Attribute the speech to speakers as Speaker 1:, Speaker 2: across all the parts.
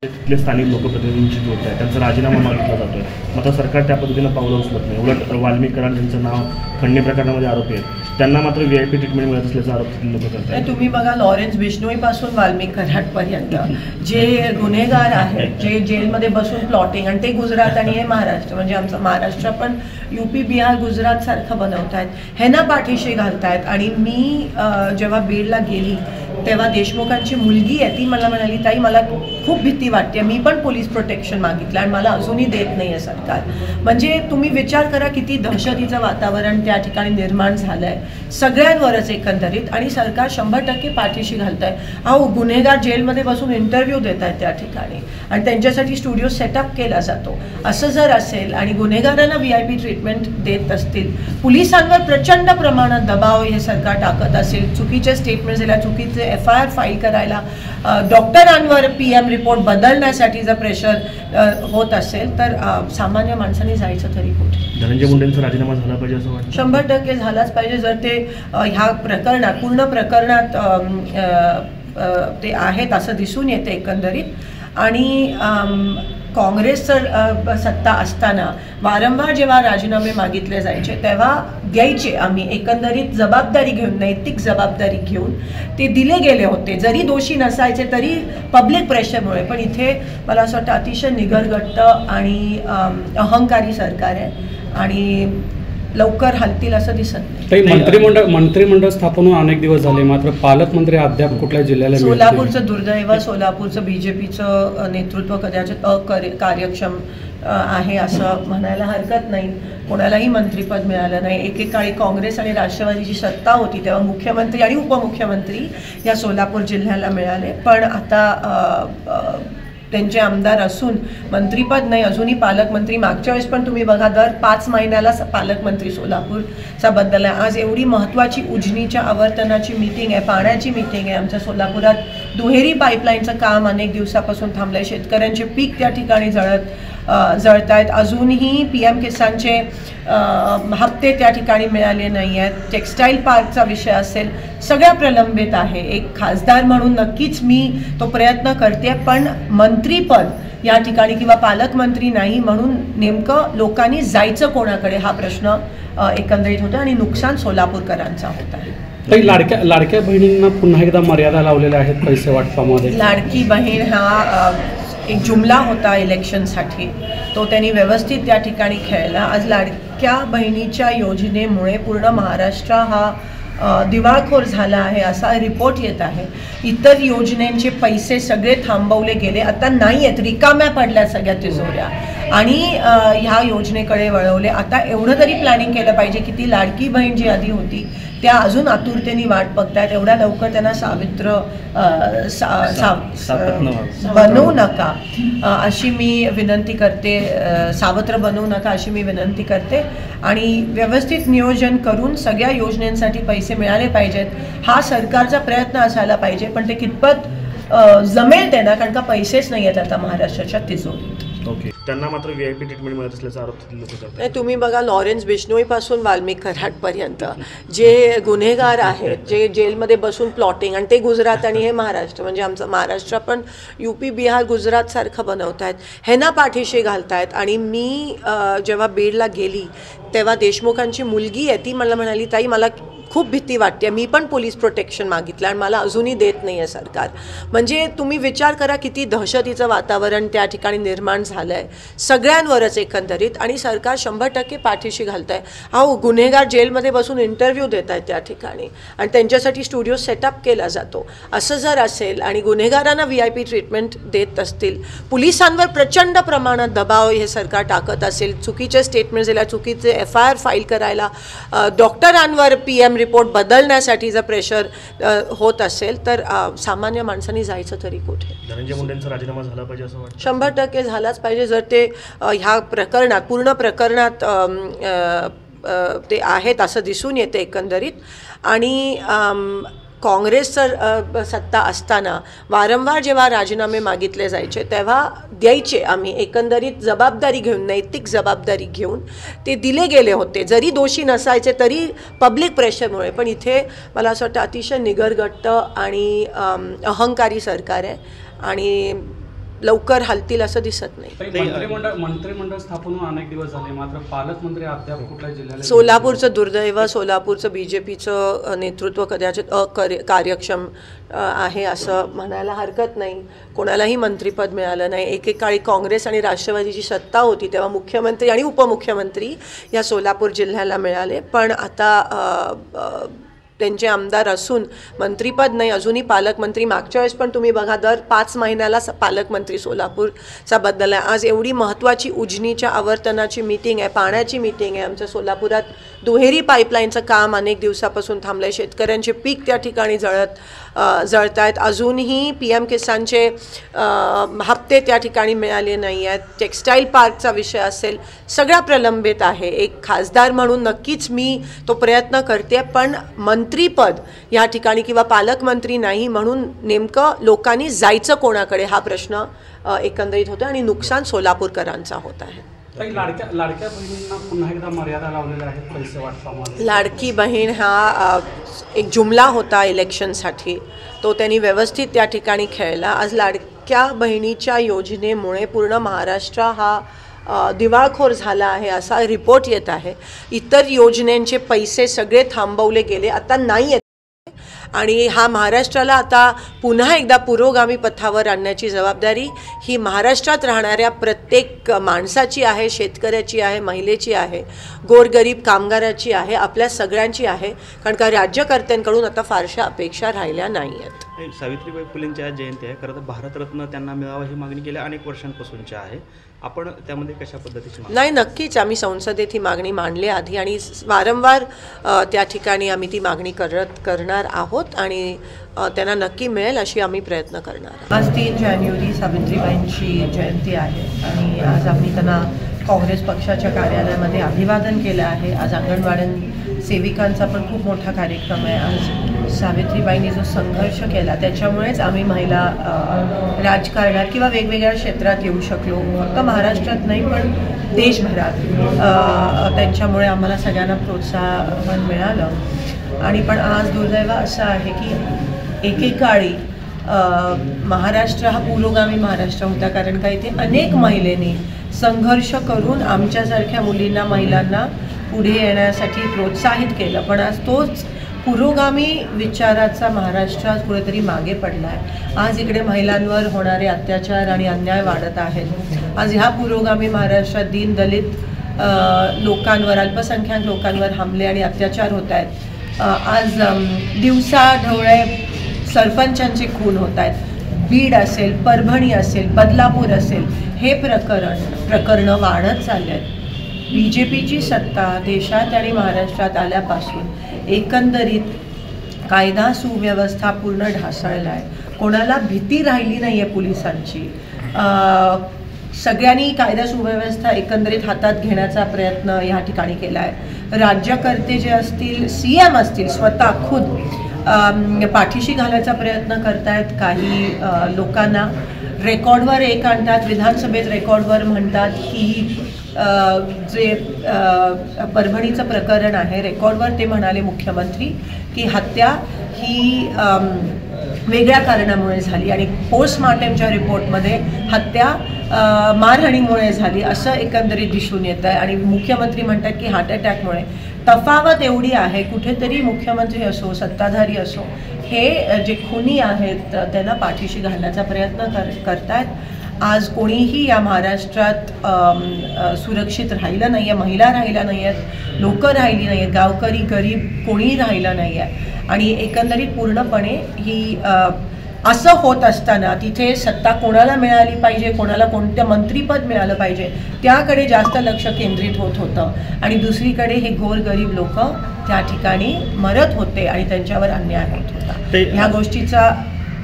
Speaker 1: तिथले स्थानिक लोकप्रतिनिधींशी जोडत आहे, त्यांचा राजीनामा मागितला जातोय. मग आता सरकार त्या पद्धतीनं पावलं उचलत नाही. उलट वाल्मिक कराड यांचं नाव खंडणी प्रकरणामध्ये आरोपी आहेत, त्यांना मात्र VIP ट्रीटमेंट मिळत असल्याचा आरोप लोक करतात.
Speaker 2: तुम्ही बघा, लॉरेन्स बिश्नोईपासून वाल्मिक कराडपर्यंत जे गुन्हेगार आहेत, जे जेलमध्ये बसून प्लॉटिंग, आणि ते गुजरात आणि हे महाराष्ट्र, म्हणजे आमचं महाराष्ट्र पण UP बिहार गुजरात सारखं बनवत आहेत, ह्यांना पाठीशी घालतायत. आणि मी जेव्हा बीडला गेली तेव्हा देशमुखांची मुलगी आहे, ती मला म्हणाली, ताई मला खूप भीती वाटते, मी पण पोलीस प्रोटेक्शन मागितलं आणि मला अजूनही देत नाही आहे सरकार. म्हणजे तुम्ही विचार करा किती दहशतीचं वातावरण त्या ठिकाणी निर्माण झालं आहे सगळ्यांवरच एकंदरीत. आणि सरकार 100% पाठीशी घालत आहे. अहो, गुन्हेगार जेलमध्ये बसून इंटरव्ह्यू देत आहेत त्या ठिकाणी आणि त्यांच्यासाठी स्टुडिओ सेटअप केला जातो. असं जर असेल आणि गुन्हेगारांना VIP ट्रीटमेंट देत असतील, पोलिसांवर प्रचंड प्रमाणात दबाव हे सरकार टाकत असेल, चुकीचे स्टेटमेंट्स दिल्या, चुकीचे FIR फाईल करायला, डॉक्टरांवर PM रिपोर्ट बदलण्यासाठी जर प्रेशर होत असेल तर सामान्य माणसांनी जायचं तरी कुठे?
Speaker 1: धनंजय मुंडेंचा राजीनामा झाला पाहिजे असं वाटतं.
Speaker 2: 100% झालाच पाहिजे. जर ते ह्या प्रकरणात, पूर्ण प्रकरणात ते आहेत असं दिसून येते एकंदरीत. आणि काँग्रेसचं सत्ता असताना वारंवार जेव्हा राजीनामे मागितले जायचे तेव्हा द्यायचे आम्ही, एकंदरीत जबाबदारी घेऊन, नैतिक जबाबदारी घेऊन ते दिले गेले होते, जरी दोषी नसायचे तरी पब्लिक प्रेशरमुळे. पण इथे मला असं वाटतं अतिशय निगरगट्ट आणि अहंकारी सरकार आहे आणि लवकर हलतील असं दिसत नाही.
Speaker 3: मंत्रिमंडळ स्थापन होऊन अनेक दिवस झाले, मात्र पालकमंत्री अद्याप कुठल्या जिल्ह्याला?
Speaker 2: सोलापूरचं दुर्दैव, सोलापूरचं BJPचं नेतृत्व कदाचित अकार्यक्षम आहे असं म्हणायला हरकत नाही. कोणालाही मंत्रिपद मिळालं नाही. एकेकाळी काँग्रेस आणि राष्ट्रवादीची सत्ता होती तेव्हा मुख्यमंत्री आणि उपमुख्यमंत्री या सोलापूर जिल्ह्याला मिळाले, पण आता त्यांचे आमदार असून मंत्रिपद नाही, अजूनही पालकमंत्री. मागच्या वेळेस पण तुम्ही बघा, दर 5 महिन्याला पालकमंत्री सोलापूरचा बदल आहे. आज एवढी महत्त्वाची उजनीच्या आवर्तनाची मीटिंग आहे, पाण्याची मीटिंग आहे. आमच्या सोलापुरात दुहेरी पाईपलाईनचं काम अनेक दिवसापासून थांबलं आहे. शेतकऱ्यांचे पीक त्या ठिकाणी जळत आहेत. अजूनही PM किसानचे हप्ते त्या ठिकाणी मिळाले नाही आहेत. टेक्स्टाईल पार्कचा विषय असेल, सगळ्या प्रलंबित आहे. एक खासदार म्हणून नक्कीच मी तो प्रयत्न करते, पण मंत्रीपद या ठिकाणी किंवा पालकमंत्री नाही, म्हणून नेमकं लोकांनी जायचं कोणाकडे हा प्रश्न एकंदरीत होता आणि नुकसान सोलापूरकरांचा होत आहे.
Speaker 3: लाडक्या बहिणींना पुन्हा एकदा मर्यादा लावलेल्या आहेत पैसे वाटपामध्ये.
Speaker 2: लाडकी बहीण हा एक जुमला होता इलेक्शनसाठी, तो त्यांनी व्यवस्थित त्या ठिकाणी खेळला. आज लाडक्या बहिणीच्या योजनेमुळे पूर्ण महाराष्ट्र हा दिवाळखोर झाला आहे असा रिपोर्ट येत आहे. इतर योजनेचे पैसे सगळे थांबवले गेले, आता नाही आहेत, रिकाम्या पडल्या सगळ्या तिजोऱ्या आणि ह्या योजनेकडे वळवले. आता एवढं तरी प्लॅनिंग केलं पाहिजे की ती लाडकी बहीण जी आधी होती त्या अजून आतुरतेने वाट बघतायत. एवढ्या लवकर त्यांना सावित्र बनवू नका अशी मी विनंती करते, सावत्र बनवू नका अशी मी विनंती करते. आणि व्यवस्थित नियोजन करून सगळ्या योजनांसाठी पैसे मिळाले पाहिजेत हा सरकारचा प्रयत्न असायला पाहिजे. पण ते कितपत जमेल त्यांना, कारण का पैसेच नाही आहेत आता महाराष्ट्राच्या तिजोरीत.
Speaker 1: ओके, त्यांना मात्र VIP ट्रीटमेंट मिळत असल्याचा आरोप लोक करतात.
Speaker 2: तुम्ही बघा, लॉरेन्स बिश्नोईपासून वाल्मिक कराडपर्यंत जे गुन्हेगार आहेत, जे जेलमध्ये बसून प्लॉटिंग, आणि ते गुजरात आणि हे महाराष्ट्र, म्हणजे आमचं महाराष्ट्र पण UP बिहार गुजरात सारखं बनवत आहेत, ह्यांना पाठीशी घालतायत. आणि मी जेव्हा बीडला गेली तेव्हा देशमुखांची मुलगी आहे, ती मला म्हणाली, ताई मला खूप भीती वाटते, मी पण पोलीस प्रोटेक्शन मागितलं आणि मला अजूनही देत नाही आहे सरकार. म्हणजे तुम्ही विचार करा किती दहशतीचं वातावरण त्या ठिकाणी निर्माण झालं आहे सगळ्यांवरच एकंदरीत. आणि सरकार 100% पाठीशी घालत आहे. अहो, गुन्हेगार जेलमध्ये बसून इंटरव्ह्यू देत आहेत त्या ठिकाणी आणि त्यांच्यासाठी स्टुडिओ सेटअप केला जातो. असं जर असेल आणि गुन्हेगारांना VIP ट्रीटमेंट देत असतील, पोलिसांवर प्रचंड प्रमाणात दबाव हे सरकार टाकत असेल, चुकीचे स्टेटमेंट्स दिल्या, चुकीचे FIR फाईल करायला, डॉक्टरांवर PM रिपोर्ट बदलण्यासाठी जर प्रेशर होत असेल तर सामान्य माणसांनी जायचं तरी कुठे?
Speaker 1: धनंजय मुंडेंचा राजीनामा झाला पाहिजे असं वाटतं.
Speaker 2: 100% झालाच पाहिजे. जर ते ह्या प्रकरणात, पूर्ण प्रकरणात ते आहेत असं दिसून येते एकंदरीत. आणि काँग्रेसचं सत्ता असताना वारंवार जेव्हा राजीनामे मागितले जायचे तेव्हा द्यायचे आम्ही, एकंदरीत जबाबदारी घेऊन, नैतिक जबाबदारी घेऊन ते दिले गेले होते, जरी दोषी नसायचे तरी पब्लिक प्रेशरमुळे. पण इथे मला असं वाटतं अतिशय निगरगट्ट आणि अहंकारी सरकार आहे आणि लवकर हलतील असं दिसत नाही.
Speaker 3: मंत्रिमंडळ स्थापन होऊन अनेक दिवस झाले, मात्र पालकमंत्री अद्याप कुठल्या जिल्ह्याला
Speaker 2: सोलापूरचं दुर्दैव, सोलापूरचं BJPचं नेतृत्व कदाचित कार्यक्षम आहे असं म्हणायला हरकत नाही. कोणालाही मंत्रिपद मिळालं नाही. एकेकाळी काँग्रेस आणि राष्ट्रवादीची सत्ता होती तेव्हा मुख्यमंत्री आणि उपमुख्यमंत्री या सोलापूर जिल्ह्याला मिळाले, पण आता त्यांचे आमदार असून मंत्रिपद नाही, अजूनही पालकमंत्री. मागच्या वेळेस पण तुम्ही बघा, दर 5 महिन्याला पालकमंत्री सोलापूरचा बदल आहे. आज एवढी महत्त्वाची उजनीच्या आवर्तनाची मीटिंग आहे, पाण्याची मीटिंग आहे. आमच्या सोलापुरात दुहेरी पाईपलाईनचं काम अनेक दिवसापासून थांबलं आहे. शेतकऱ्यांचे पीक त्या ठिकाणी जळत आहेत. अजूनही PM किसानचे हप्ते त्या ठिकाणी मिळाले नाही आहेत. टेक्स्टाईल पार्कचा विषय असेल, सगळ्या प्रलंबित आहे. एक खासदार म्हणून नक्कीच मी तो प्रयत्न करते, पण मंत्रीपद या ठिकाणी किंवा पालकमंत्री नाही म्हणून नेमकं लोकांनी जायचं कोणाकडे हा प्रश्न एकंदरीत होतो आणि नुकसान सोलापूरकरांचा होत आहे.
Speaker 3: लाडक्या बहिणींना पुन्हा एकदा मर्यादा लावलेल्या आहेत पैसे वाटपामध्ये.
Speaker 2: लाडकी बहीण हा एक जुमला होता इलेक्शनसाठी, तो त्यांनी व्यवस्थित त्या ठिकाणी खेळला. आज लाडक्या बहिणीच्या योजनेमुळे पूर्ण महाराष्ट्र हा दिवाळखोर झाला आहे असा रिपोर्ट येत आहे. इतर योजनांचे पैसे सगळे थांबवले गेले, आता नाही आहेत. आणि हा महाराष्ट्राला आता पुन्हा एकदा पुरोगामी पथावर आणण्याची जबाबदारी ही महाराष्ट्रात राहणाऱ्या प्रत्येक माणसाची आहे, शेतकऱ्याची आहे, महिलेची आहे, गोरगरीब कामगाराची आहे, आपल्या सगळ्यांची आहे. कारण का राज्यकर्त्यांकडून आता फारशा अपेक्षा राहिल्या नाही आहेत.
Speaker 4: सावित्रीबाई फुलेंची आज जयंती आहे. खरं तर भारतरत्न त्यांना मिळावं ही मागणी गेल्या अनेक वर्षांपासूनची आहे. आपण त्यामध्ये कशा पद्धतीची
Speaker 2: नाही, नक्कीच आम्ही संसदेत ही मागणी मांडली आधी आणि वारंवार त्या ठिकाणी आम्ही ती मागणी करणार आहोत आणि त्यांना नक्की मिळेल अशी आम्ही प्रयत्न करणार. आज 3 जानेवारी सावित्रीबाईंची जयंती आहे आणि आज आम्ही त्यांना काँग्रेस पक्षाच्या कार्यालयामध्ये अभिवादन केलं आहे. आज अंगणवाडी सेविकांचा पण खूप मोठा कार्यक्रम आहे. आज सावित्रीबाईंनी जो संघर्ष केला त्याच्यामुळेच आम्ही महिला राजकारणात किंवा वेगवेगळ्या क्षेत्रात येऊ शकलो. फक्त महाराष्ट्रात नाही पण देशभरात त्यांच्यामुळे आम्हाला सगळ्यांना प्रोत्साहन मिळालं. आणि पण आज दुर्दैव असं आहे की एकेकाळी महाराष्ट्र हा पुरोगामी महाराष्ट्र होता, कारण का इथे अनेक महिलांनी संघर्ष करून आमच्यासारख्या मुलींना, महिलांना पुढे येण्यासाठी प्रोत्साहित केलं. पण आज तोच पुरोगामी विचाराचा महाराष्ट्र आज कुठेतरी मागे पडला आहे. आज इकडे महिलांवर होणारे अत्याचार आणि अन्याय वाढत आहेत. आज ह्या पुरोगामी महाराष्ट्रात दीन दलित लोकांवर, अल्पसंख्याक लोकांवर हमले आणि अत्याचार होत आहेत. आज दिवसा ढवळे सरपंचांचे खून होत आहेत. बीड असेल, परभणी असेल, बदलापूर असेल, हे प्रकरणं वाढत चालले आहेत. BJPची सत्ता देशात आणि महाराष्ट्रात आल्यापासून एकंदरीत कायदा सुव्यवस्था पूर्ण ढासळला आहे. कोणाला भीती राहिली नाही आहे पोलिसांची. सगळ्यांनी कायदा सुव्यवस्था एकंदरीत हातात घेण्याचा प्रयत्न या ठिकाणी केला आहे. राज्यकर्ते जे असतील, CM असतील, स्वतः खुद पाठीशी घालायचा प्रयत्न करतायत. काही लोकांना रेकॉर्डवर आणतात, विधानसभेत रेकॉर्डवर म्हणतात की जे परभणीचं प्रकरण आहे रेकॉर्डवर ते म्हणाले मुख्यमंत्री की हत्या ही वेगळ्या कारणामुळे झाली आणि पोस्टमॉर्टमच्या रिपोर्टमध्ये हत्या मारहाणीमुळे झाली असं एकंदरीत दिसून येतं आहे. आणि मुख्यमंत्री म्हणतात की हार्ट अटॅकमुळे. तफावत एवढी आहे, कुठेतरी मुख्यमंत्री असो, सत्ताधारी असो, हे जे खुनी आहेत त्यांना पाठीशी घालण्याचा प्रयत्न करतायत. आज कोणीही या महाराष्ट्रात सुरक्षित राहिलं नाही आहे. महिला राहिल्या नाही आहेत, लोकं राहिली नाही आहेत, गावकरी गरीब कोणीही राहिलं नाही आहे. आणि एकंदरीत पूर्णपणे ही असं होत असताना तिथे सत्ता कोणाला मिळाली पाहिजे, कोणाला कोणतं मंत्रिपद मिळालं पाहिजे त्याकडे जास्त लक्ष केंद्रित होत होतं आणि दुसरीकडे हे गोरगरीब लोक त्या ठिकाणी मरत होते आणि त्यांच्यावर अन्याय होत होता. ह्या गोष्टीचा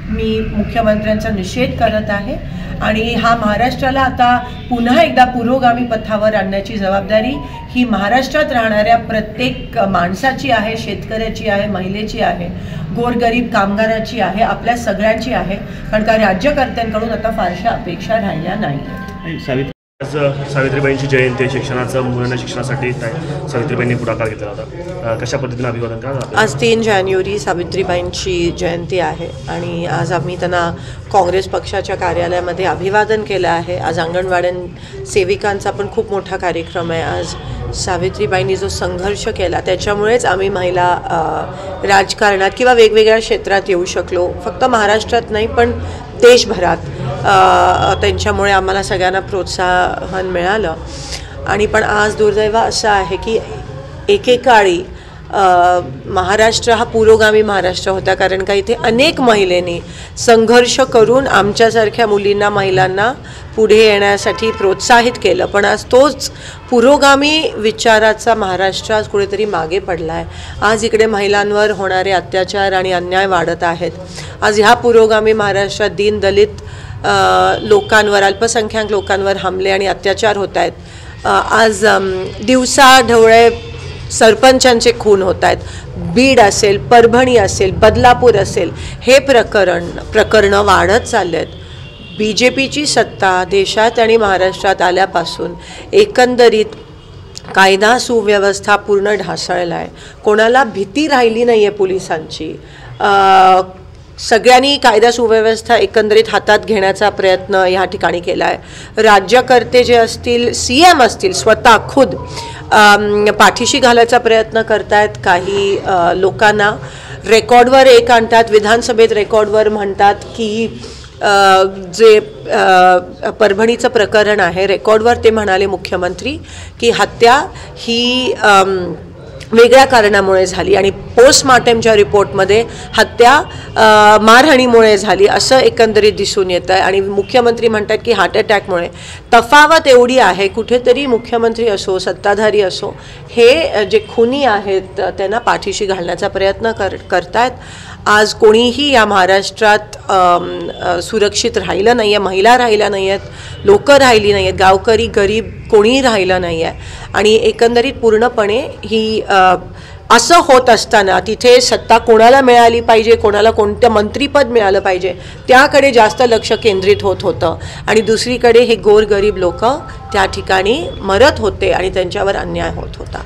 Speaker 2: मी मुख्यमंत्र्यांचा निषेध करत आहे आणि हा महाराष्ट्राला आता पुन्हा एकदा पुरोगामी पथावर आणण्याची जबाबदारी ही महाराष्ट्रात राहणाऱ्या प्रत्येक माणसाची आहे, शेतकऱ्याची आहे, महिलेची आहे, गोरगरीब कामगाराची आहे, आपल्या सगळ्यांची आहे. कारण का राज्यकर्त्यांकडून आता फारशा अपेक्षा राहिल्या नाही.
Speaker 1: आज सावित्रीबाईंची जयंती आहे. शिक्षणाचं मुलांना शिक्षणासाठी सावित्रीबाईंनी पुढाकार घेतला होता. कशा पद्धतीने अभिवादन करा?
Speaker 2: आज 3 जानेवारी सावित्रीबाईंची जयंती आहे आणि आज आम्ही त्यांना काँग्रेस पक्षाच्या कार्यालयामध्ये अभिवादन केलं आहे. आज अंगणवाड्यां सेविकांचा पण खूप मोठा कार्यक्रम आहे. आज सावित्रीबाईंनी जो संघर्ष केला त्याच्यामुळेच आम्ही महिला राजकारणात किंवा वेगवेगळ्या क्षेत्रात येऊ शकलो. फक्त महाराष्ट्रात नाही पण देशभरात त्यांच्यामुळे आम्हाला सगळ्यांना प्रोत्साहन मिळालं. आणि पण आज दुर्दैव असं आहे की एकेकाळी महाराष्ट्र हा पुरोगामी महाराष्ट्र होता, कारण का इथे अनेक महिलांनी संघर्ष करून आमच्यासारख्या मुलींना महिलांना पुढे येण्यासाठी प्रोत्साहित केलं. पण आज तोच पुरोगामी विचाराचा महाराष्ट्र आज कुठेतरी मागे पडला आहे. आज इकडे महिलांवर होणारे अत्याचार आणि अन्याय वाढत आहेत. आज ह्या पुरोगामी महाराष्ट्रात दीन दलित लोकांवर, अल्पसंख्याक लोकांवर हमले आणि अत्याचार होत आहेत. आज दिवसा ढवळे सरपंचांचे खून होत आहेत. बीड असेल, परभणी असेल, बदलापूर असेल, हे प्रकरणं वाढत चालले आहेत. BJPची सत्ता देशात आणि महाराष्ट्रात आल्यापासून एकंदरीत कायदा सुव्यवस्था पूर्ण ढासळला आहे. कोणाला भीती राहिली नाही आहे पोलिसांची. सगळ्यांनी कायदा सुव्यवस्था एकंदरीत हातात घेण्याचा प्रयत्न ह्या ठिकाणी केला आहे. राज्यकर्ते जे असतील, CM असतील, स्वतः खुद पाठीशी घालायचा प्रयत्न करतायत. काही लोकांना रेकॉर्डवर आणतात, विधानसभेत रेकॉर्डवर म्हणतात की जे परभणीचं प्रकरण आहे रेकॉर्डवर ते म्हणाले मुख्यमंत्री की हत्या ही वेगळ्या कारणामुळे झाली आणि पोस्टमार्टमच्या रिपोर्टमध्ये हत्या मारहाणीमुळे झाली असं एकंदरीत दिसून येतं आहे. आणि मुख्यमंत्री म्हणतात की हार्ट अटॅकमुळे. तफावत एवढी आहे, कुठेतरी मुख्यमंत्री असो, सत्ताधारी असो, हे जे खुनी आहेत त्यांना पाठीशी घालण्याचा प्रयत्न करतायत. आज कोणीही या महाराष्ट्रात सुरक्षित राहिलं नाही आहे. महिला राहिल्या नाही आहेत, लोकं राहिली नाही आहेत, गावकरी गरीब कोणीही राहिलं नाही आहे. आणि एकंदरीत पूर्णपणे ही असं होत असताना तिथे सत्ता कोणाला मिळाली पाहिजे, कोणाला कोणतं मंत्रिपद मिळालं पाहिजे त्याकडे जास्त लक्ष केंद्रित होत होतं. आणि दुसरीकडे हे गोरगरीब लोक त्या ठिकाणी मरत होते आणि त्यांच्यावर अन्याय होत होता.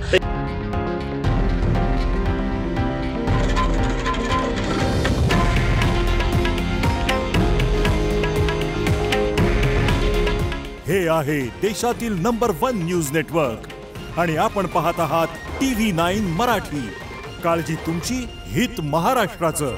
Speaker 5: हे आहे देशातील नंबर 1 न्यूज नेटवर्क आणि आपण पाहत आहात TV9 मराठी. काळजी तुमची, हित महाराष्ट्राचं.